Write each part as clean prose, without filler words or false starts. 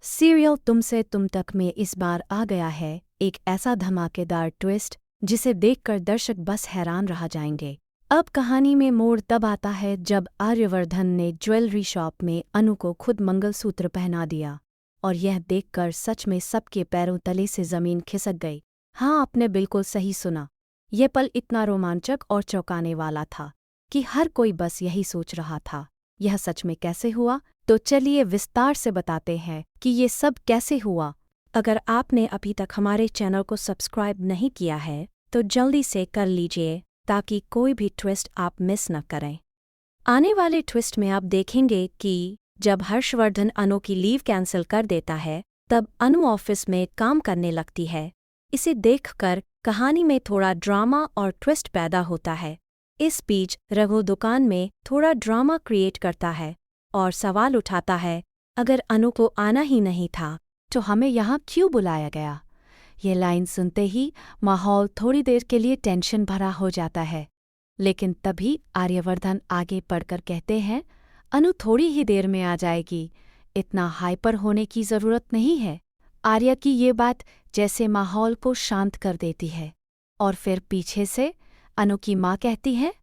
Serial तुमसे तुम तक में इस बार आ गया है एक ऐसा धमाकेदार ट्विस्ट जिसे देखकर दर्शक बस हैरान रह जाएंगे। अब कहानी में मोड़ तब आता है जब आर्यवर्धन ने ज्वेलरी शॉप में अनु को खुद मंगलसूत्र पहना दिया और यह देखकर सच में सबके पैरों तले से जमीन खिसक गई। हाँ, आपने बिल्कुल सही सुना। यह पल इतना रोमांचक और चौंकाने वाला था कि हर कोई बस यही सोच रहा था, यह सच में कैसे हुआ। तो चलिए विस्तार से बताते हैं कि ये सब कैसे हुआ। अगर आपने अभी तक हमारे चैनल को सब्सक्राइब नहीं किया है तो जल्दी से कर लीजिए ताकि कोई भी ट्विस्ट आप मिस न करें। आने वाले ट्विस्ट में आप देखेंगे कि जब हर्षवर्धन अनु की लीव कैंसिल कर देता है तब अनु ऑफिस में काम करने लगती है। इसे देखकर कहानी में थोड़ा ड्रामा और ट्विस्ट पैदा होता है। इस बीच रघु दुकान में थोड़ा ड्रामा क्रिएट करता है और सवाल उठाता है, अगर अनु को आना ही नहीं था तो हमें यहाँ क्यों बुलाया गया। ये लाइन सुनते ही माहौल थोड़ी देर के लिए टेंशन भरा हो जाता है, लेकिन तभी आर्यवर्धन आगे बढ़कर कहते हैं, अनु थोड़ी ही देर में आ जाएगी, इतना हाइपर होने की ज़रूरत नहीं है। आर्य की ये बात जैसे माहौल को शांत कर देती है और फिर पीछे से अनु की माँ कहती है,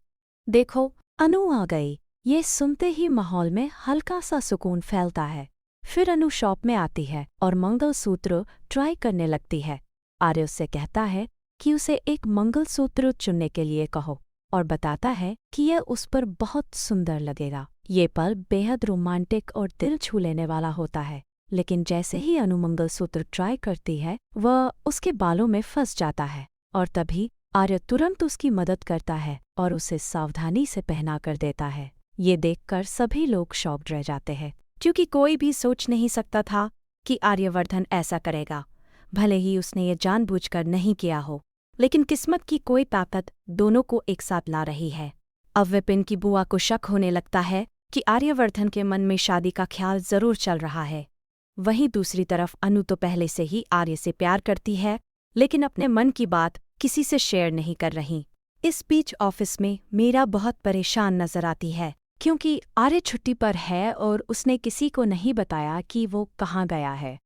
देखो अनु आ गई। ये सुनते ही माहौल में हल्का सा सुकून फैलता है। फिर अनु शॉप में आती है और मंगलसूत्र ट्राई करने लगती है। आर्य उससे कहता है कि उसे एक मंगलसूत्र चुनने के लिए कहो और बताता है कि यह उस पर बहुत सुंदर लगेगा। ये पल बेहद रोमांटिक और दिल छू लेने वाला होता है, लेकिन जैसे ही अनु मंगलसूत्र ट्राई करती है वह उसके बालों में फंस जाता है और तभी आर्य तुरंत उसकी मदद करता है और उसे सावधानी से पहना कर देता है। ये देखकर सभी लोग शॉक्ड रह जाते हैं, क्योंकि कोई भी सोच नहीं सकता था कि आर्यवर्धन ऐसा करेगा। भले ही उसने ये जानबूझकर नहीं किया हो, लेकिन किस्मत की कोई ताकत दोनों को एक साथ ला रही है। अब विपिन की बुआ को शक होने लगता है कि आर्यवर्धन के मन में शादी का ख्याल जरूर चल रहा है। वहीं दूसरी तरफ अनु तो पहले से ही आर्य से प्यार करती है, लेकिन अपने मन की बात किसी से शेयर नहीं कर रही। इस बीच ऑफिस में मीरा बहुत परेशान नजर आती है, क्योंकि आर्य छुट्टी पर है और उसने किसी को नहीं बताया कि वो कहाँ गया है।